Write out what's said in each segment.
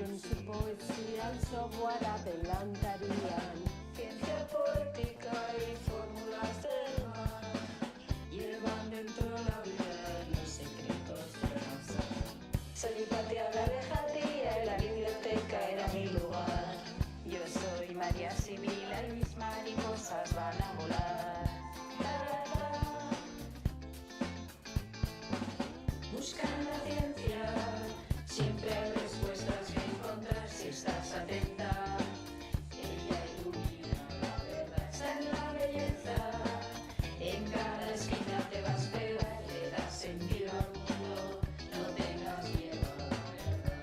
en su poesía el software adelantarían. Ciencia poética y fórmulas del mar llevan dentro la vida los secretos del pasado. Solipatía, la alejatía, la biblioteca era mi lugar. Yo soy María Sibila y mis mariposas van a volar. Busca en la ciencia, siempre hay respuestas que encontrar si estás atenta. Ella ilumina la verdad, está en la belleza. En cada esquina te va a esperar, le das sentido al mundo, no tengas miedo a la verdad.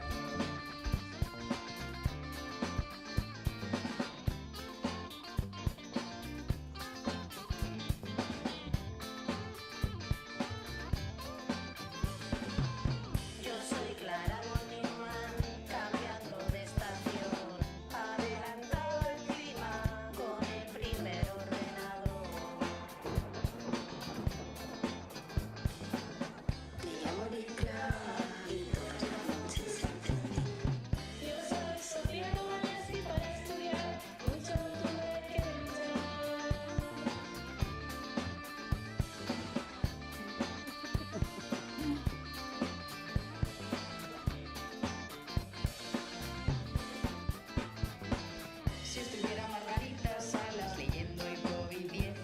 Yo soy Clara Bonimán, cambiando de estación, adelantado el clima con el primer ordenador. Me llamo Nicla y todas las noches entendí. Yo soy Sofía Gómez y para estudiar mucho tuve que luchar. Si estuviera Margarita Salas leyendo el COVID-19,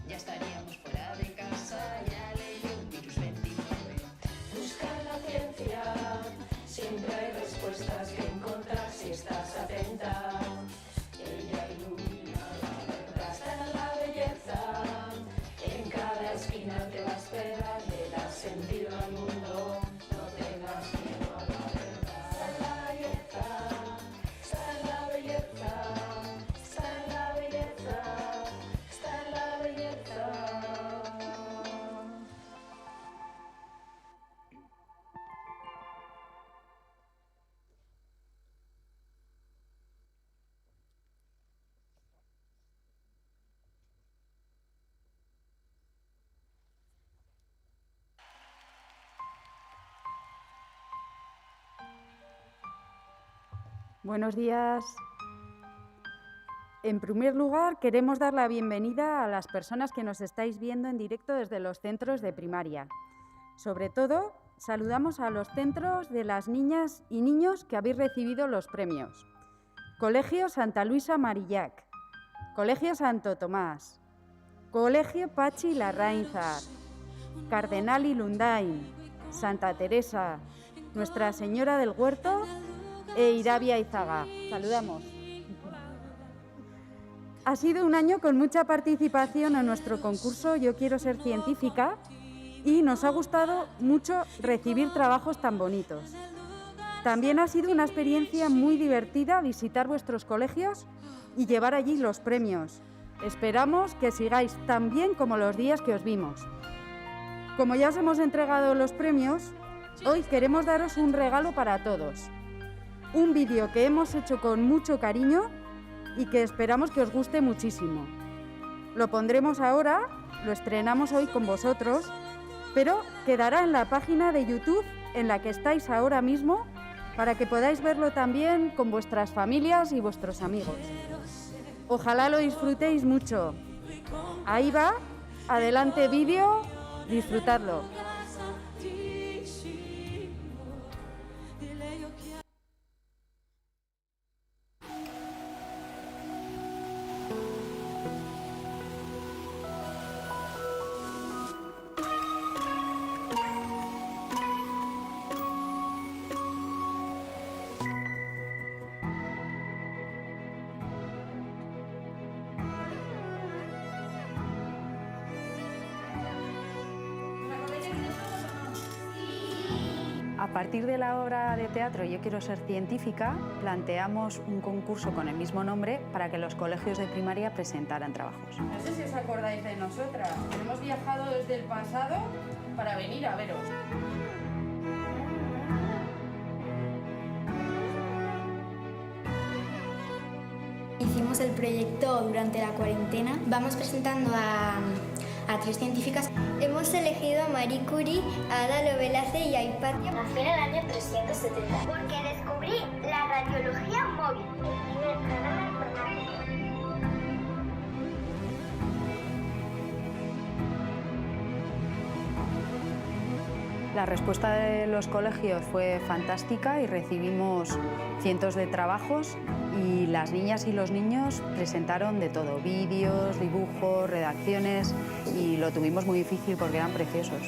ya estaríamos fuera de casa, ya leyó un virus 29. Busca en la ciencia, siempre hay respuestas que encontrar si estás atenta. Ella ilumina la verdad, está en la belleza. En cada esquina te va a esperar, le das sentido al mundo, no tengas miedo a la verdad. Está en la belleza. Está en la belleza, está en la belleza, está en la belleza. Buenos días. En primer lugar, queremos dar la bienvenida a las personas que nos estáis viendo en directo desde los centros de primaria. Sobre todo, saludamos a los centros de las niñas y niños que habéis recibido los premios. Colegio Santa Luisa Marillac, Colegio Santo Tomás, Colegio Pachi Larrainzar, Cardenal y Lundain, Santa Teresa, Nuestra Señora del Huerto e Irabia Izaga. Saludamos. Ha sido un año con mucha participación en nuestro concurso Yo quiero ser científica y nos ha gustado mucho recibir trabajos tan bonitos. También ha sido una experiencia muy divertida visitar vuestros colegios y llevar allí los premios. Esperamos que sigáis tan bien como los días que os vimos. Como ya os hemos entregado los premios, hoy queremos daros un regalo para todos. Un vídeo que hemos hecho con mucho cariño y que esperamos que os guste muchísimo. Lo pondremos ahora, lo estrenamos hoy con vosotros, pero quedará en la página de YouTube en la que estáis ahora mismo para que podáis verlo también con vuestras familias y vuestros amigos. Ojalá lo disfrutéis mucho. Ahí va, adelante vídeo, disfrutadlo. A partir de la obra de teatro Yo quiero ser científica, planteamos un concurso con el mismo nombre para que los colegios de primaria presentaran trabajos. No sé si os acordáis de nosotras. Hemos viajado desde el pasado para venir a veros. Hicimos el proyecto durante la cuarentena. Vamos presentando a 3 científicas. Hemos elegido a Marie Curie, a Ada Lovelace y a Hipatia. Nació en el año 370. Porque descubrí La respuesta de los colegios fue fantástica y recibimos cientos de trabajos y las niñas y los niños presentaron de todo, vídeos, dibujos, redacciones y lo tuvimos muy difícil porque eran preciosos.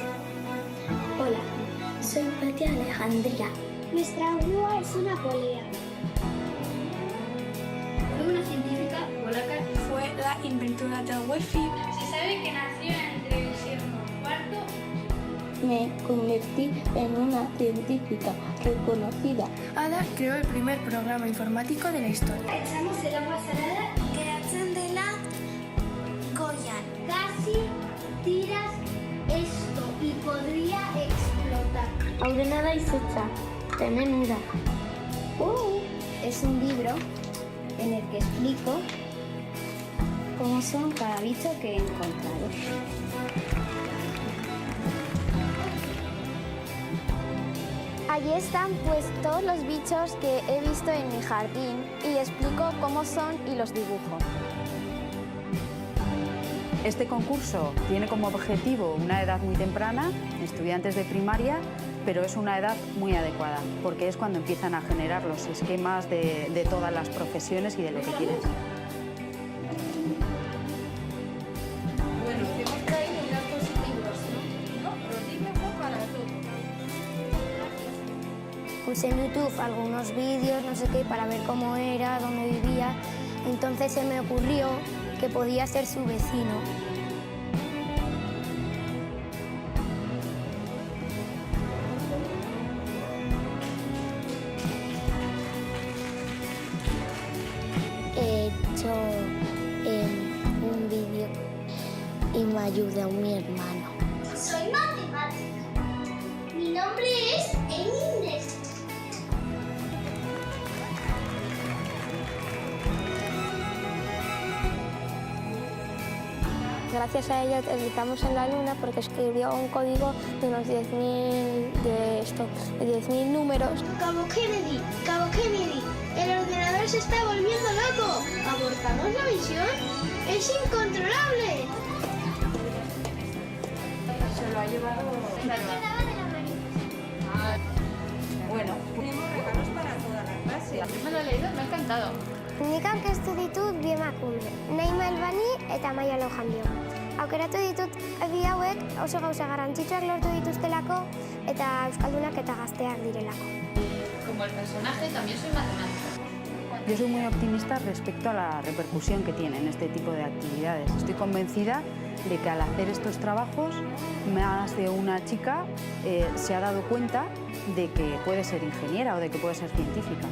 Hola, soy Pati Alejandría. Nuestra grúa es una polea. Fue una científica polaca. Fue la inventora del wifi. Se sabe que nació entre el siglo IV. Me convertí en una científica reconocida. Ada creó el primer programa informático de la historia. Echamos el agua salada que hacen de la Goyan. Casi tiras esto y podría explotar. Ordenada y fecha. ¡Qué menuda! Es un libro en el que explico cómo son cada bicho que he encontrado. Allí están pues todos los bichos que he visto en mi jardín y explico cómo son y los dibujo. Este concurso tiene como objetivo una edad muy temprana, estudiantes de primaria, pero es una edad muy adecuada, porque es cuando empiezan a generar los esquemas de todas las profesiones y de lo que quieren ser. Bueno, que hemos traído unas cositas, ¿no? Los libros son para todo. Puse en YouTube algunos vídeos, no sé qué, para ver cómo era, dónde vivía. Entonces se me ocurrió que podía ser su vecino. He hecho un vídeo y me ayuda mi hermano. Soy matemática. Mi nombre es Inés. Gracias a ella estamos en la luna porque escribió un código de unos 10.000 números. Cabo Kennedy, el ordenador se está volviendo loco. ¿Abortamos la misión? ¡Es incontrolable! Se lo ha llevado. Bueno, tenemos regalos para toda la clase. Me lo he leído, me ha encantado. Nik aurkeztu ditut bi emakume, Naima Elbani eta Maia Lojanbio. Aukeratu ditut bi hauek oso gauza garrantzitsuak lortu dituztelako eta euskaldunak eta gazteak direlako. Como el personaje, también soy matemática. Yo soy muy optimista respecto a la repercusión que tienen este tipo de actividades. Estoy convencida de que al hacer estos trabajos, más de una chica se ha dado cuenta de que puede ser ingeniera o de que puede ser científica.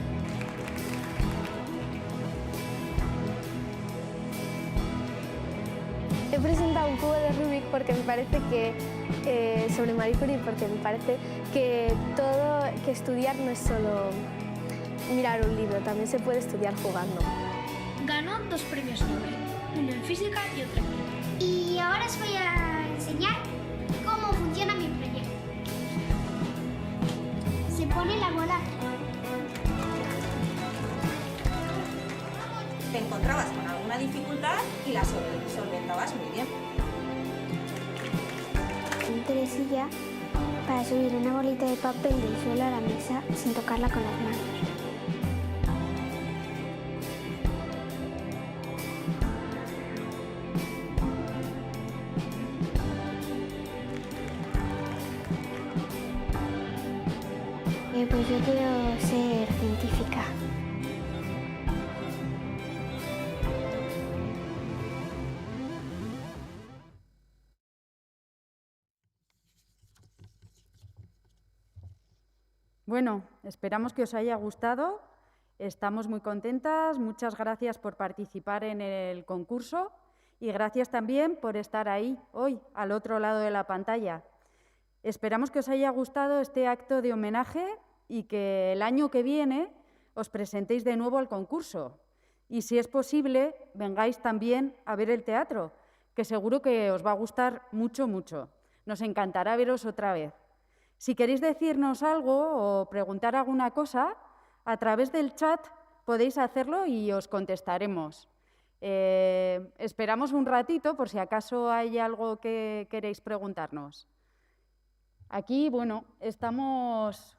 He presentado un cubo de Rubik porque me parece que, sobre Marie Curie, porque me parece que estudiar no es solo mirar un libro, también se puede estudiar jugando. Ganó 2 premios Nobel, uno en física y otro en química. Y ahora os voy a enseñar cómo funciona mi proyecto. Se pone la bola. Te encontrabas con alguna dificultad y la solventabas muy bien. Un teresilla para subir una bolita de papel del suelo a la mesa sin tocarla con las manos. Pues yo quiero ser científica. Bueno, esperamos que os haya gustado. Estamos muy contentas. Muchas gracias por participar en el concurso y gracias también por estar ahí hoy, al otro lado de la pantalla. Esperamos que os haya gustado este acto de homenaje y que el año que viene os presentéis de nuevo al concurso. Y si es posible, vengáis también a ver el teatro, que seguro que os va a gustar mucho, mucho. Nos encantará veros otra vez. Si queréis decirnos algo o preguntar alguna cosa, a través del chat podéis hacerlo y os contestaremos. Esperamos un ratito por si acaso hay algo que queréis preguntarnos. Aquí, bueno, estamos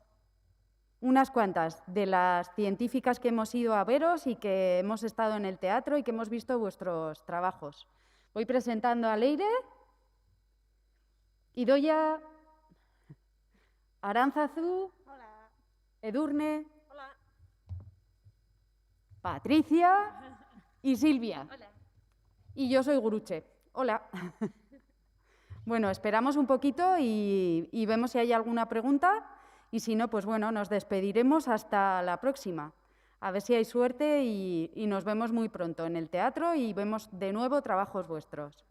unas cuantas de las científicas que hemos ido a veros y que hemos estado en el teatro y que hemos visto vuestros trabajos. Voy presentando a Leire, Idoia, Arantzazu, Hola. Edurne, Hola. Patricia y Silvia. Hola. Y yo soy Guruche. Hola. Bueno, esperamos un poquito y vemos si hay alguna pregunta y si no, pues bueno, nos despediremos hasta la próxima. A ver si hay suerte y nos vemos muy pronto en el teatro y vemos de nuevo trabajos vuestros.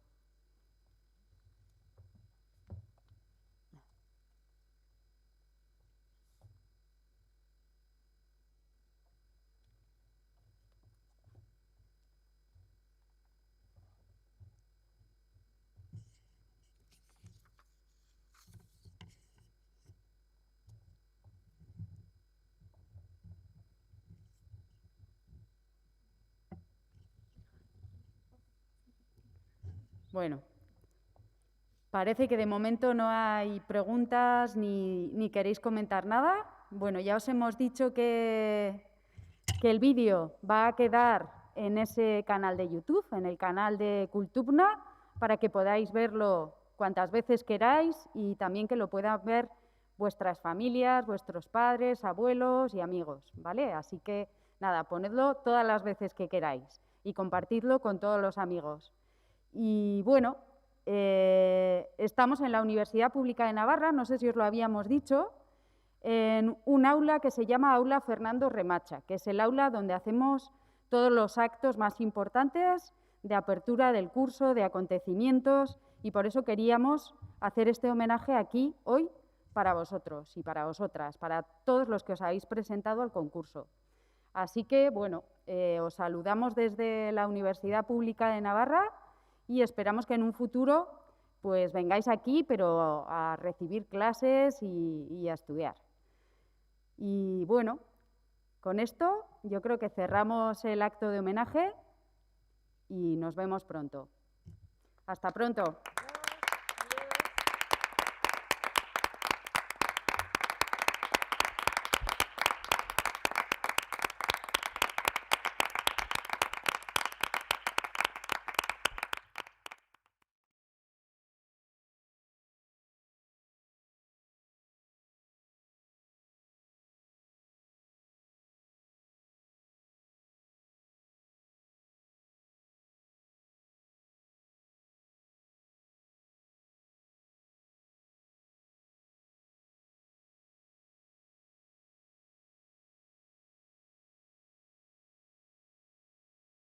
Bueno, parece que de momento no hay preguntas ni queréis comentar nada. Bueno, ya os hemos dicho que el vídeo va a quedar en ese canal de YouTube, en el canal de Kultubna, para que podáis verlo cuantas veces queráis y también que lo puedan ver vuestras familias, vuestros padres, abuelos y amigos, ¿vale? Así que, nada, ponedlo todas las veces que queráis y compartidlo con todos los amigos. Y bueno, estamos en la Universidad Pública de Navarra, no sé si os lo habíamos dicho, en un aula que se llama Aula Fernando Remacha, que es el aula donde hacemos todos los actos más importantes de apertura del curso, de acontecimientos, y por eso queríamos hacer este homenaje aquí, hoy, para vosotros y para vosotras, para todos los que os habéis presentado al concurso. Así que, bueno, os saludamos desde la Universidad Pública de Navarra y esperamos que en un futuro pues vengáis aquí, pero a recibir clases y a estudiar. Y bueno, con esto yo creo que cerramos el acto de homenaje y nos vemos pronto. Hasta pronto.